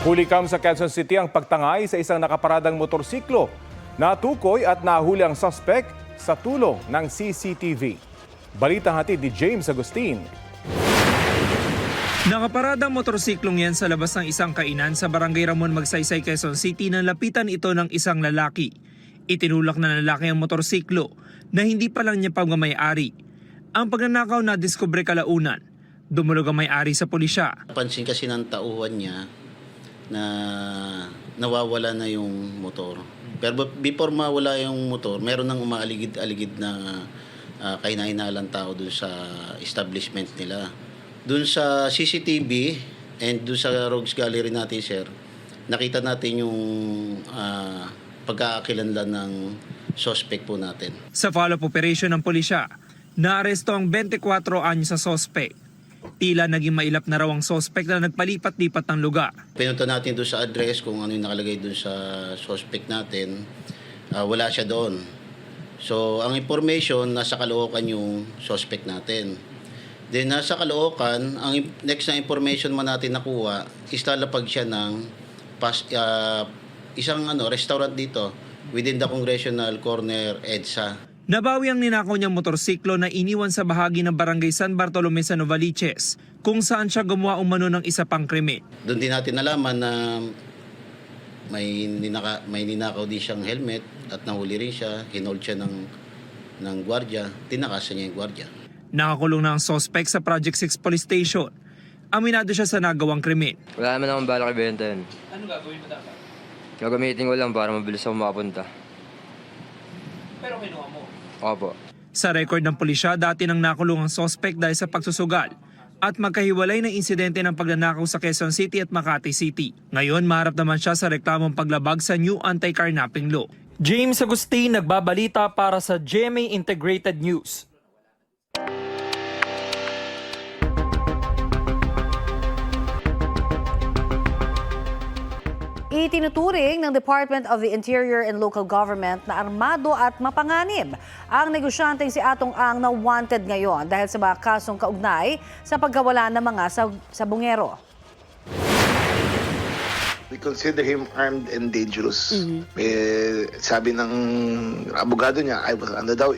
Hulikam sa Quezon City ang pagtangay sa isang nakaparadang motorsiklo. Natukoy at nahuli ang suspect sa tulong ng CCTV. Balita hatid ni James Agustin. Nakaparadang motorsiklong yan sa labas ng isang kainan sa Barangay Ramon Magsaysay, Quezon City nang lapitan ito ng isang lalaki. Itinulak na lalaki ang motorsiklo na hindi pa lang niya pagmamayari. Ang pagnanakaw na diskubre kalaunan. Dumulog ang may-ari sa pulisya. Napansin kasi ng tauhan niya na nawawala na yung motor. Pero before mawala yung motor, meron nang umaaligid-aligid na kahinahinalang tao dun sa establishment nila. Dun sa CCTV and dun sa Rogues Gallery natin, sir, nakita natin yung pagkakakilanlan ng suspect po natin. Sa follow-up operation ng pulisya, naaresto ang 24 anyos sa suspect. Tila naging mailap na raw ang suspect na nagpalipat-lipat ng lugar. Pinunta natin doon sa address kung ano yung nakalagay doon sa suspect natin. Wala siya doon. So, ang information, nasa Caloocan yung suspect natin. Then, nasa Caloocan, ang next na information man natin nakuha, is lalapag siya ng isang restaurant dito within the Congressional Corner, EDSA. Nabawi ang ninakaw niyang motorsiklo na iniwan sa bahagi ng Barangay San Bartolome sa Novaliches, kung saan siya gumawa umano ng isa pang krimen. Doon din natin nalaman na may ninakaw din siyang helmet at nahuli rin siya, hinold siya ng gwardiya, tinakasan niya yung gwardiya. Nakakulong na ang suspect sa Project 6 Police Station. Aminado siya sa nagawang krimen. Wala naman akong balak ibenta yun. Ano gagawin mo dapat? Gagamitin ko lang para mabilis ako makapunta. Pero kinuha mo. Opo. Sa record ng pulisya, dati nang nakulong ang suspect dahil sa pagsusugal at magkahiwalay ng insidente ng pagnanakaw sa Quezon City at Makati City. Ngayon, maharap naman siya sa reklamong paglabag sa new anti-carnapping law. James Agustin, nagbabalita para sa GMA Integrated News. Itinuturing ng Department of the Interior and Local Government na armado at mapanganib ang negosyanteng si Atong Ang na wanted ngayon dahil sa mga kasong kaugnay sa pagkawala ng mga sabungero. We consider him armed and dangerous. Sabi ng abogado niya,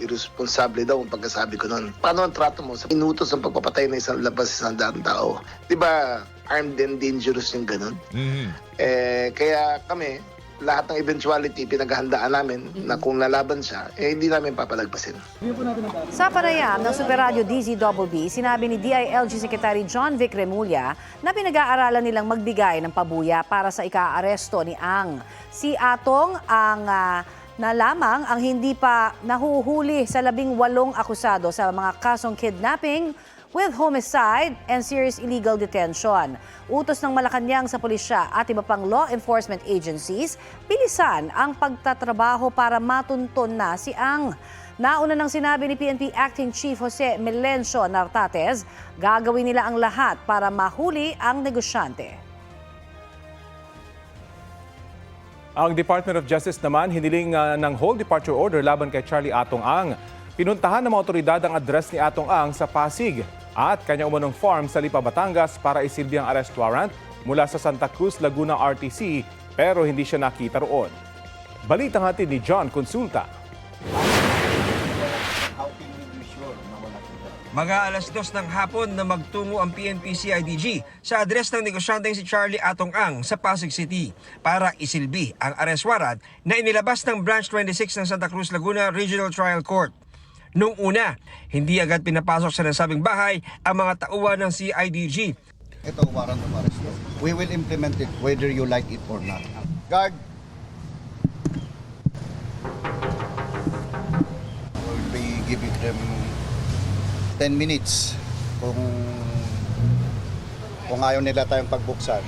irresponsible daw ang pagkasabi ko noon. Paano ang trato mo sa minutos ng pagpapatay ng isang labas isang daang tao? Di ba armed and dangerous yung ganun? Kaya kami, lahat ng eventuality pinaghahandaan namin na kung lalaban siya, hindi namin papalagpasin. Sa panayam ng Super Radio DZBB, sinabi ni DILG Secretary John Vic Remulla na pinag-aaralan nilang magbigay ng pabuya para sa ika-aresto ni Ang. Si Atong ang na lamang ang hindi pa nahuhuli sa 18 akusado sa mga kasong kidnapping, with homicide and serious illegal detention. Utos ng Malacanang sa pulisya at iba pang law enforcement agencies, bilisan ang pagtatrabaho para matunton na si Ang. Nauna nang sinabi ni PNP Acting Chief Jose Melencio Nartates, gagawin nila ang lahat para mahuli ang negosyante. Ang Department of Justice naman hiniling ng whole departure order laban kay Charlie Atong Ang. Pinuntahan ng mga otoridad ang address ni Atong Ang sa Pasig at kanyang umunong farm sa Lipa, Batangas para isilbi ang arrest warrant mula sa Santa Cruz, Laguna RTC pero hindi siya nakita roon. Balitang hatid ni John Consulta. Mga alas 2 ng hapon na magtungo ang PNP CIDG sa address ng negosyanteng si Charlie Atong Ang sa Pasig City para isilbi ang arrest warrant na inilabas ng Branch 26 ng Santa Cruz, Laguna Regional Trial Court. Noong una, hindi agad pinapasok sa nasabing bahay ang mga tauhan ng CIDG. Ito warrant of arrest. We will implement it whether you like it or not. Guard. We'll be giving them 10 minutes. Kung ayaw nila tayong pagbuksan,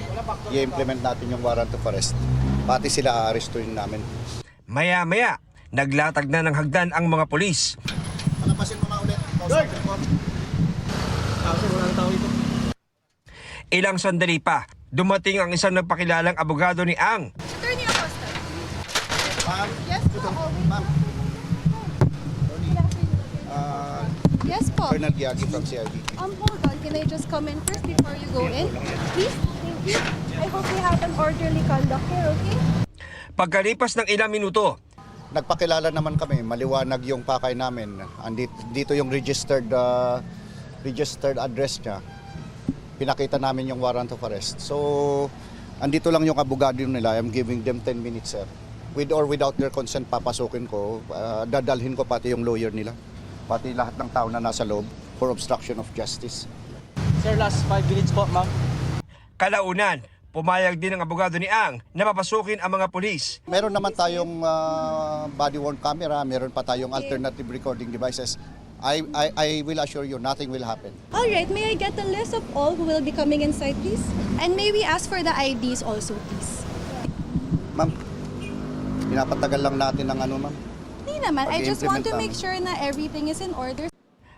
i-implement natin yung warrant of arrest. Pati sila aarestuin namin. Maya-maya, naglatag na ng hagdan ang mga polis. Palapasin mo na ulit. Ilang sandali pa, dumating ang isang nagpakilalang abogado ni Ang. Attorney Acosta. Ma'am? Yes po. Ma'am? Yes po. Colonel Giagi from CID. Hold on. Can I just come in first before you go in? Please? Thank you. I hope we have an orderly conduct here, okay? Pagkalipas ng ilang minuto, Nagpakilala naman kami, maliwanag yung pakay namin. Dito yung registered address niya. Pinakita namin yung warrant of arrest. So, andito lang yung abogado nila. I'm giving them 10 minutes, sir. With or without their consent, papasukin ko. Dadalhin ko pati yung lawyer nila. Pati lahat ng tao na nasa loob for obstruction of justice. Sir, last 5 minutes po, ma'am. kalaunan, pumayag din ang abogado ni Ang na papasukin ang mga pulis. Meron naman tayong body-worn camera, meron pa tayong alternative recording devices. I will assure you, nothing will happen. All right, may I get a list of all who will be coming inside, please? And may we ask for the IDs also, please? Ma'am, pinapatagal lang natin ng ano, ma'am. Hindi naman, I just want to Pag-i-implement make sure na everything is in order.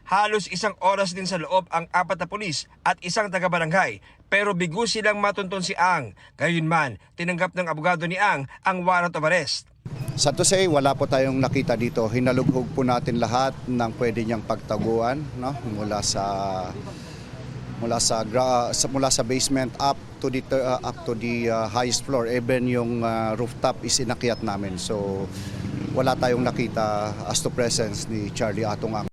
Halos isang oras din sa loob ang 4 na pulis at isang taga-barangay, pero bigo silang matuntun si Ang. Gayunman, tinanggap ng abogado ni Ang warrant of arrest. Sa to say, wala po tayong nakita dito. Hinalughog po natin lahat ng pwede niyang pagtaguan, no? Mula sa basement up to the highest floor. Even yung rooftop is inakyat namin. So wala tayong nakita as to presence ni Charlie Atong Ang.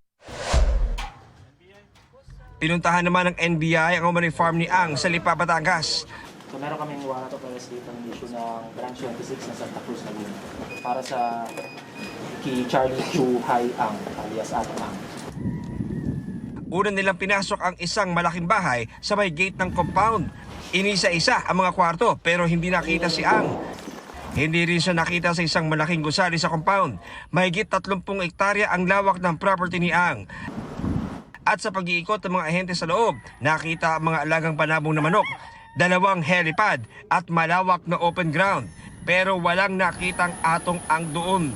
Pinuntahan naman ng NBI ang umano'y farm ni Ang sa Lipa, Batangas. So meron kaming warrant of arrest dito ng issue ng Branch 26 ng Santa Cruz, Laguna para sa kay Charlie Chu Hai Ang alias Atong Ang. Una nilang pinasok ang isang malaking bahay sa may gate ng compound. Inisa-isa ang mga kwarto pero hindi nakita si Ang. Hindi rin siya nakita sa isang malaking gusali sa compound. Mahigit 30 hektarya ang lawak ng property ni Ang. At sa pag-iikot ng mga ahente sa loob, nakita ang mga alagang panabong na manok, 2 helipad at malawak na open ground. Pero walang nakitang Atong Ang doon.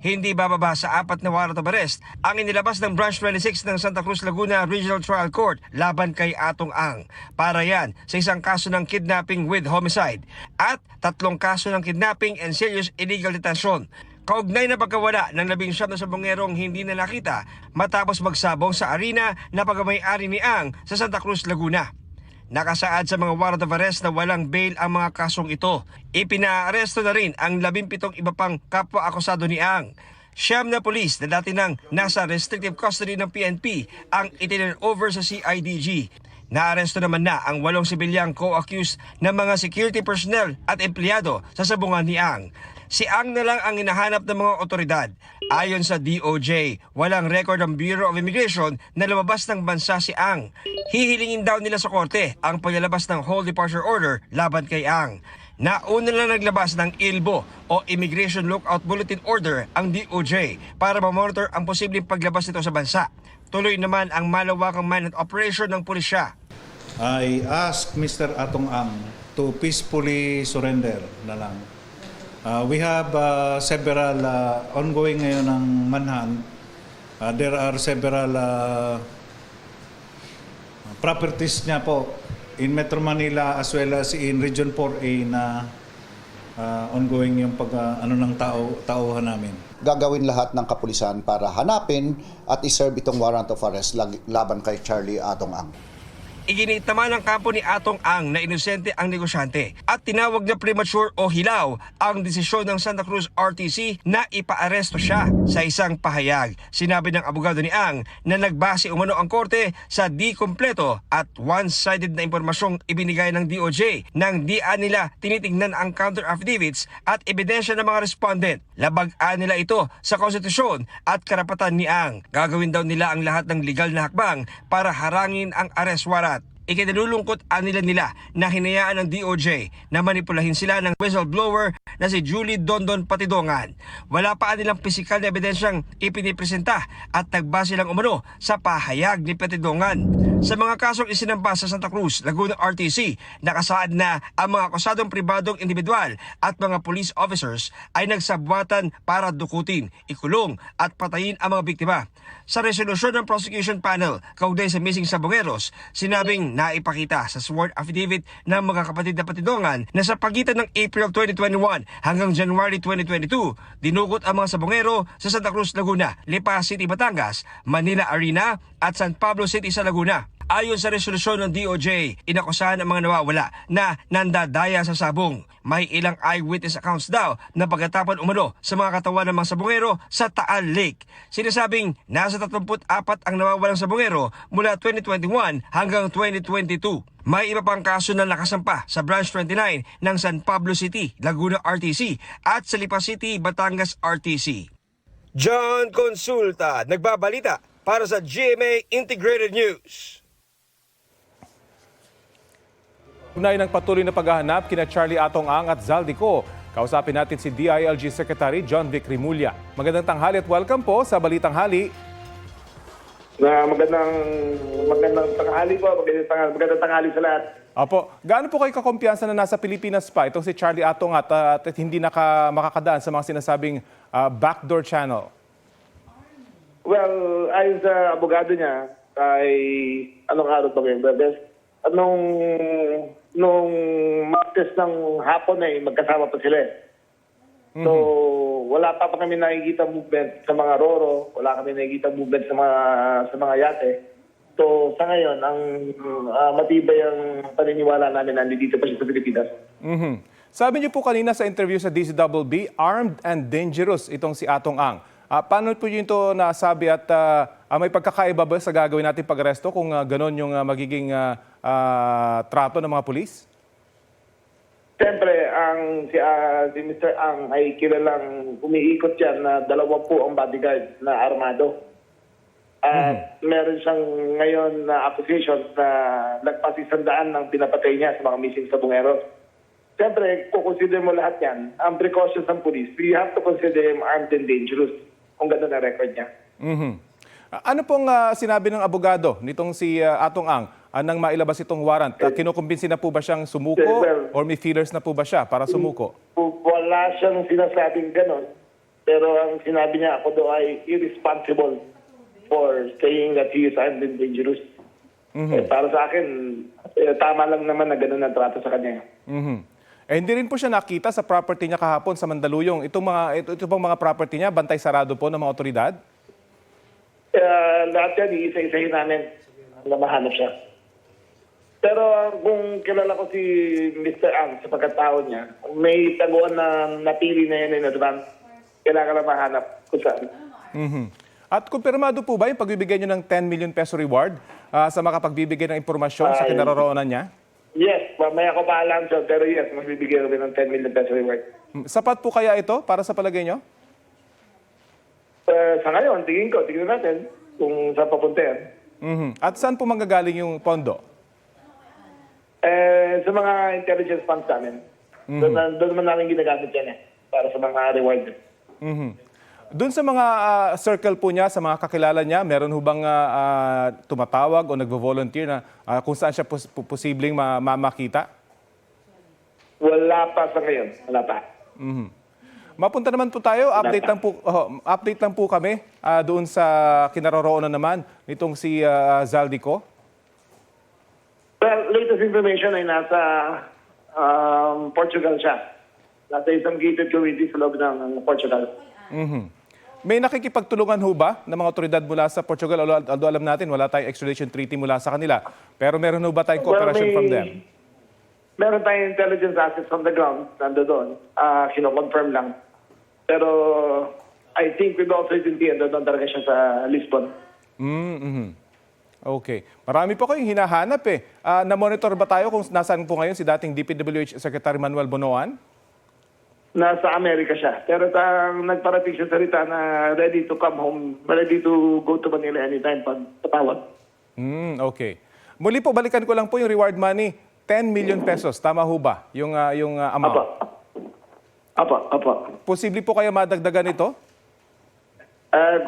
Hindi bababa sa 4 na warrant of arrest ang inilabas ng Branch 26 ng Santa Cruz, Laguna Regional Trial Court laban kay Atong Ang. Para yan sa isang kaso ng kidnapping with homicide at 3 kaso ng kidnapping and serious illegal detention. Kaugnay na pagkawala ng 19 na sabongerong hindi na nakita matapos magsabong sa arena na pagmamay-ari ni Ang sa Santa Cruz, Laguna. Nakasaad sa mga warrant of arrest na walang bail ang mga kasong ito. Ipinaaresto na rin ang 17 iba pang kapwa-akusado ni Ang. 9 na pulis na dati nang nasa restrictive custody ng PNP ang itinurn over sa CIDG. Naaresto naman na ang 8 sibilyang co-accused na mga security personnel at empleyado sa sabungan ni Ang. Si Ang na lang ang hinahanap ng mga otoridad. Ayon sa DOJ, walang record ng Bureau of Immigration na lumabas ng bansa si Ang. Hihilingin daw nila sa korte ang paglalabas ng whole departure order laban kay Ang. Nauna lang naglabas ng ILBO o Immigration Lookout Bulletin Order ang DOJ para mamonitor ang posibleng paglabas nito sa bansa. Tuloy naman ang malawakang manhunt operation ng pulisya. I ask Mr. Atong Ang to peacefully surrender na lang. We have several ongoing ngayon ng manhunt. There are several properties niya po in Metro Manila as well as in Region 4A na ongoing yung ng tauhan namin. Gagawin lahat ng kapulisan para hanapin at iserve itong warrant of arrest laban kay Charlie Atong Ang. Iginiit naman ng kampo ni Atong Ang na inosente ang negosyante at tinawag na premature o hilaw ang desisyon ng Santa Cruz RTC na ipaaresto siya. Sa isang pahayag, sinabi ng abogado ni Ang na nagbase umano ang korte sa di kompleto at one-sided na impormasyong ibinigay ng DOJ nang dian nila tinitingnan ang counter affidavits at ebidensya ng mga respondent. Labag-an nila ito sa konstitusyon at karapatan ni Ang. Gagawin daw nila ang lahat ng legal na hakbang para harangin ang arrest warrant. Ikinalulungkot nila na hinayaan ng DOJ na manipulahin sila ng whistleblower na si Julie Dondon Patidongan. Wala pa nilang pisikal na ebidensyang ipinipresenta at nagbase lang umano sa pahayag ni Patidongan. Sa mga kasong isinampa sa Santa Cruz, Laguna RTC, nakasaad na ang mga akusadong pribadong individual at mga police officers ay nagsabwatan para dukutin, ikulong at patayin ang mga biktima. Sa resolusyon ng prosecution panel kaugnay sa missing sabongeros, sinabing naipakita sa sworn affidavit ng mga kapatid na Patidongan na sa pagitan ng April 2021 hanggang January 2022, dinugot ang mga sabongero sa Santa Cruz, Laguna, Lipa City, Batangas, Manila Arena at San Pablo City sa Laguna. Ayon sa resolusyon ng DOJ, inakusahan ang mga nawawala na nandadaya sa sabong. May ilang eyewitness accounts daw na pagkatapan umano sa mga katawan ng mga sabongero sa Taal Lake. Sinasabing nasa 34 ang nawawalang sabongero mula 2021 hanggang 2022. May iba pang kaso na nakasampa sa Branch 29 ng San Pablo City, Laguna RTC at sa Lipa City, Batangas RTC. John Consulta, nagbabalita para sa GMA Integrated News. Unay ng patuloy na paghahanap kina Charlie Atong Ang at Zaldico. Kausapin natin si DILG Secretary John Vic Rimulya. Magandang tanghali at welcome po sa Balitang Hali. Magandang tanghali po, magandang tanghali sa lahat. Opo, gaano po kayo kakumpiyansa na nasa Pilipinas pa itong si Charlie Atong at hindi makakadaan sa mga sinasabing backdoor channel? Well, ayon sa abogado niya, ay anong araw ba ngayon? Nung Martes ng hapon ay magkasama pa sila. So, wala pa kami nakikita movement sa mga roro, wala kami nakikita movement sa mga yate. So, sa ngayon, ang matibay ang paniniwala namin na nandito pa siya sa Pilipinas. Sabi niyo po kanina sa interview sa DZBB, armed and dangerous itong si Atong Ang. Paano po yun ito nasabi at may pagkakaiba ba sa gagawin natin pag-aresto kung ganon yung magiging trato ng mga pulis? Siyempre, si Mr. Ang ay kilalang umiikot yan na 20 ang bodyguard na armado. Meron siyang ngayon na accusations na nagpasisandaan ng pinapatay niya sa mga missing sabongero. Siyempre, kukonsider mo lahat yan. Ang precautions ng police, we have to consider him armed and dangerous kung gano'n na record niya. Ano pong sinabi ng abogado nitong si Atong Ang nang mailabas itong warrant? Kinukumbinsi na po ba siyang sumuko or may feelers na po ba siya para sumuko? Wala siyang sinasabing gano'n. Pero ang sinabi niya, ako daw ay irresponsible for saying that he is armed and dangerous. Para sa akin, tama lang naman na gano'n ang trato sa kanya. Hindi rin po siya nakita sa property niya kahapon sa Mandaluyong. Ito pong mga property niya, bantay sarado po ng mga otoridad? Lahat yan, iisa-isahin namin na mahanap siya. Pero kung kilala ko si Mr. Ang sa pagkatao niya, may taguan na napili na yan in advance. Kailangan na mahanap kung saan. At kumpirmado po ba yung pagbibigay niyo ng 10 million peso reward sa makapagbibigay ng impormasyon sa kinaroroonan niya? Yes, mamaya ko pa alam siya, pero yes, magbibigay kami ng 10 million peso reward. Sapat po kaya ito para sa palagay niyo? Sa ngayon, tingin natin kung saan papunta yan. At saan po manggagaling yung pondo? Sa mga intelligence funds namin. Doon naman namin ginagamit yan para sa mga reward. Doon sa mga circle po niya, sa mga kakilala niya, meron ho bang tumatawag o nagvo-volunteer na kung saan siya posibleng makita? Wala pa sa ngayon. Wala pa. Mapunta naman po tayo. Update lang po kami doon sa kinaroroonan naman nitong si Zaldico. Well, latest information ay nasa Portugal siya. Nasa isang gated community sa loob ng Portugal. May nakikipagtulungan ho ba ng mga otoridad mula sa Portugal? Although alam natin, wala tayong extradition treaty mula sa kanila. Pero meron ho ba tayong cooperation from them? Meron tayong intelligence assets on the ground, nando doon. Kino-confirm lang. Pero I think with all certainty, nando doon talaga siya sa Lisbon. Okay. Marami po kayong hinahanap eh. Na-monitor ba tayo kung nasaan po ngayon si dating DPWH Secretary Manuel Bonoan? Nasa Amerika siya. Pero nagparating siya salita na ready to come home, ready to go to Manila anytime pag tatawag. Okay. Muli po, balikan ko lang po yung reward money. 10 million pesos. Tama ho ba yung amount? Apa. Posible po kayo madagdagan ito?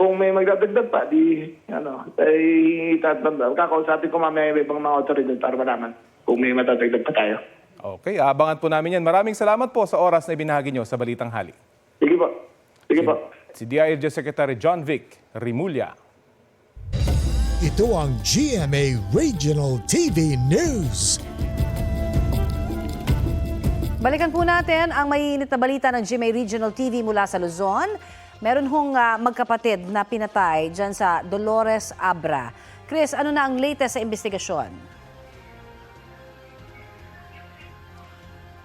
Kung may magdadagdag pa, kakausapin ko mamaya yung ibang mga otoridad para malaman kung may madadagdag pa tayo. Okay, abangan po namin yan. Maraming salamat po sa oras na ibinahagi nyo sa Balitang Hali. Sige po. Si DILG Secretary John Vic Rimulya. Ito ang GMA Regional TV News. Balikan po natin ang mainit na balita ng GMA Regional TV mula sa Luzon. Meron hong magkapatid na pinatay dyan sa Dolores Abra. Chris, ano na ang latest sa investigasyon?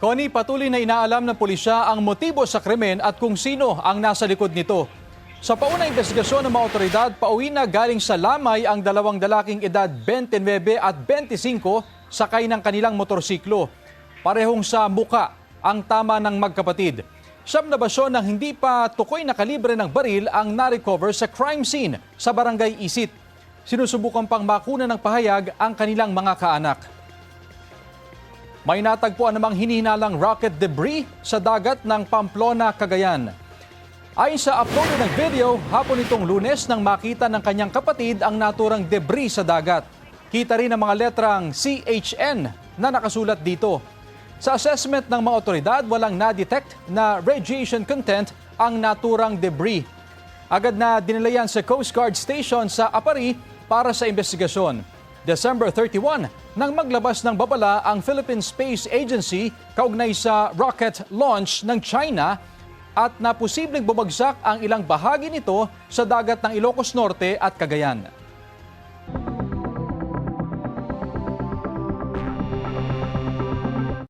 Connie, patuloy na inaalam ng pulisya ang motibo sa krimen at kung sino ang nasa likod nito. Sa paunang investigasyon ng mga otoridad, pauwi na galing sa Lamay ang dalawang lalaking edad 29 at 25 sakay ng kanilang motorsiklo. Parehong sa muka ang tama ng magkapatid. 7 na basyon ng hindi pa tukoy na kalibre ng baril ang na-recover sa crime scene sa Barangay Isit. Sinusubukan pang makuna ng pahayag ang kanilang mga kaanak. May natagpuan namang hinihinalang rocket debris sa dagat ng Pamplona, Cagayan. Ayon sa upload ng video, hapon itong Lunes nang makita ng kanyang kapatid ang naturang debris sa dagat. Kita rin ang mga letrang CHN na nakasulat dito. Sa assessment ng mga otoridad, walang na-detect na radiation content ang naturang debris. Agad na dinalayan sa Coast Guard Station sa Apari para sa investigasyon. December 31, nang maglabas ng babala ang Philippine Space Agency kaugnay sa rocket launch ng China at na posibleng bumagsak ang ilang bahagi nito sa dagat ng Ilocos Norte at Cagayan.